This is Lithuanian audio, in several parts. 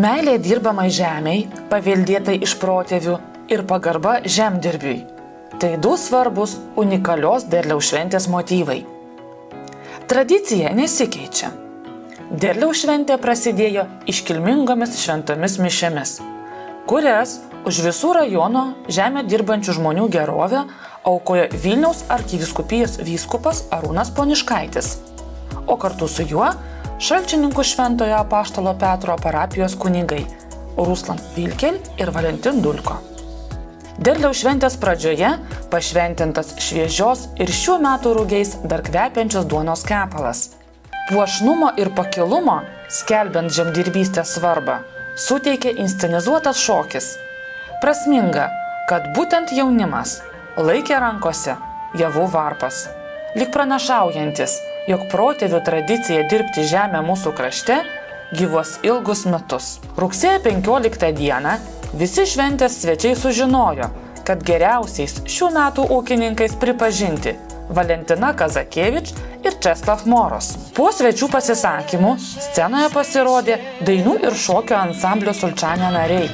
Meilė dirbamai žemiai, paveldėtai iš protėvių ir pagarba žemdirbiui. Tai du svarbus unikalios derliaus šventės motyvai. Tradicija nesikeičia. Derliaus šventė prasidėjo iškilmingomis šventomis mišiomis, kurias už visų rajono žemę dirbančių žmonių gerovę aukojo Vilniaus arkivyskupijos vyskupas Arūnas Poniškaitis, o kartu su juo Šalčininkų Šventojo Apaštalo Petro parapijos kunigai Ruslan Vilkel ir Valentin Dulko. Derliaus šventės pradžioje pašventintas šviežios ir šių metų rugiais dar kvepiančios duonos kepalas. Puošnumo ir pakilumo, skelbiant žemdirbystės svarbą, suteikė inscenizuotas šokis. Prasminga, kad būtent jaunimas laikė rankose javų varpas, lyg pranašaujantis, jog protėvių tradicija dirbti žemę mūsų krašte gyvuos ilgus metus. Rugsėjo 15 dieną visi šventės svečiai sužinojo, kad geriausiais šių metų ūkininkais pripažinti Valentina Kazakevič ir Česlav Moros. Po svečių pasisakymų scenoje pasirodė dainų ir šokio ansamblio Sulčanė nariai,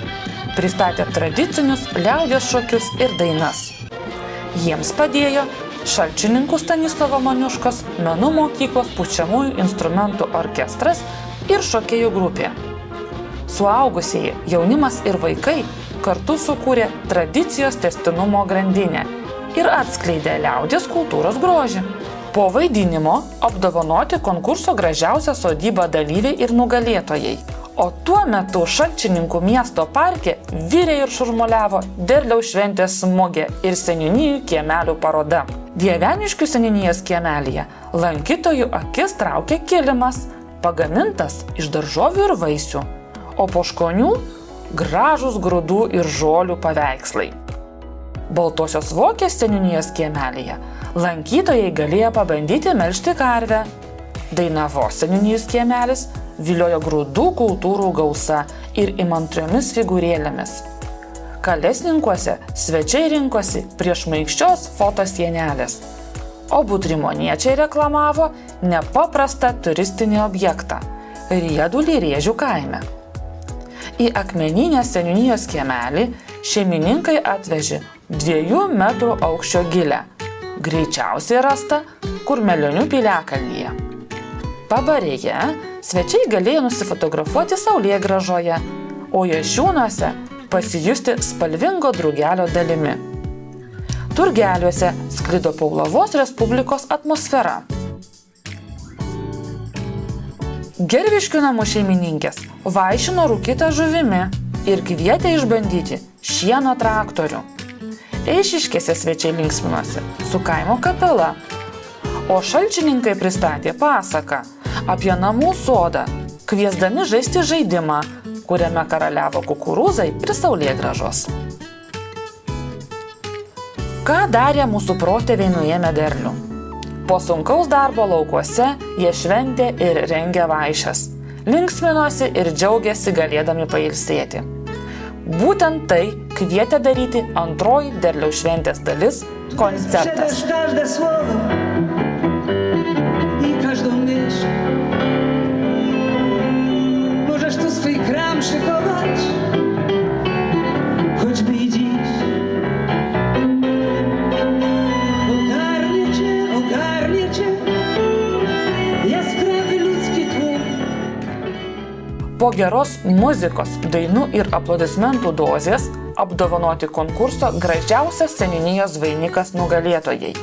pristatė tradicinius liaudies šokius ir dainas. Jiems padėjo Šalčininkų Stanislovo Maniuškos menų mokyklos pučiamųjų instrumentų orkestras ir šokėjų grupė. Suaugusieji, jaunimas ir vaikai kartu sukūrė tradicijos tęstinumo grandinę ir atskleidė liaudies kultūros grožį. Po vaidinimo apdovanoti konkurso gražiausią sodybą dalyviai ir nugalėtojai. O tuo metu Šalčininkų miesto parke virė ir šurmuliavo derliaus šventės mugė ir seniūnijų kiemelių paroda. Dieveniškių seniūnijos kiemelyje lankytojų akis traukė kilimas, pagamintas iš daržovių ir vaisių, o po škonių gražūs grūdų ir žolių paveikslai. Baltosios Vokės seniūnijos kiemelyje lankytojai galėjo pabandyti melžti karvę. Dainavos seniūnijos kiemelis viliojo grūdų kultūrų gausa ir įmantriomis figūrėlėmis. Kalesninkuose svečiai rinkosi prie šmaikščios fotosienelės, o butrimoniečiai reklamavo nepaprastą turistinį objektą – riedulį Rėžių kaime. Į Akmeninę seniūnijos kiemelį šeimininkai atvežė 2 metrų aukščio gilę, greičiausiai rasta Kurmelionių piliakalnyje. Pabarėje svečiai galėjo nusifotografuoti saulėgrąžoje, o Jašiūnuose pasijusti spalvingo drugelio dalimi. Turgeliuose sklido Paulavos Respublikos atmosfera. Gerviškių namų šeimininkės vaišino rūkytą žuvimi ir kvietė išbandyti šieno traktorių. Eišiškėse svečiai linksminosi su kaimo kapela, o Šalčininkai pristatė pasaką apie namų sodą, kviesdami žaisti žaidimą, kuriame karaliavo kukurūzai ir saulėgrąžos. Ką darė mūsų protėviai nuėmę derlių? Po sunkaus darbo laukuose jie šventė ir rengė vaišes, linksminosi ir džiaugėsi galėdami pailsėti. Būtent tai kvietė daryti antroji derliaus šventės dalis – koncertas. Możesz tu swój kram szykować, choćby i dziś. Ogarnie cię jaskrawy ludzki tłum. Po geros muzikos, dainų ir aplodismentų dozės apdovanoti konkurso gražiausias seniūnijos vainikas nugalėtojai.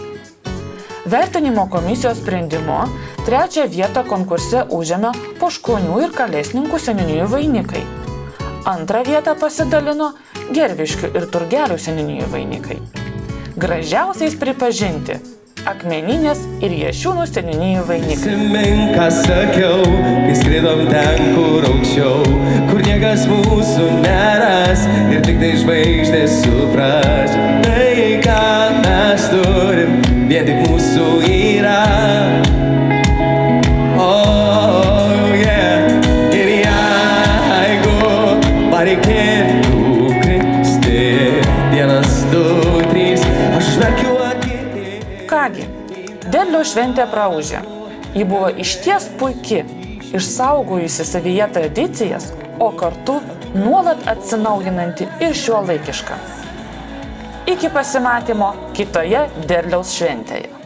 Vertinimo komisijos sprendimu 3 vietą konkurse užėmė Poškonių ir Kalesninkų seniūnijų vainikai. 2 vietą pasidalino Gerviškių ir Turgelių seniūnijų vainikai. Gražiausiais pripažinti Akmeninės ir Jašiūnų seniūnijų vainikai. Prisimink, ką sakiau, kai skridom ten, kur aukščiau, kur niekas mūsų neras ir tik tai žvaigždės supras. Tai, ką mes turim, vien tik mūsų yra. Oh, yeah. Ir jeigu pareikėtų kristi, 1, 2, 3, aš užmerkiu akį. Kągi, derliaus šventė praūžė. Ji buvo išties puiki, išsaugojusi savyje tradicijas, o kartu nuolat atsinaujinanti ir šiuolaikiška. Iki pasimatymo kitoje derliaus šventėje.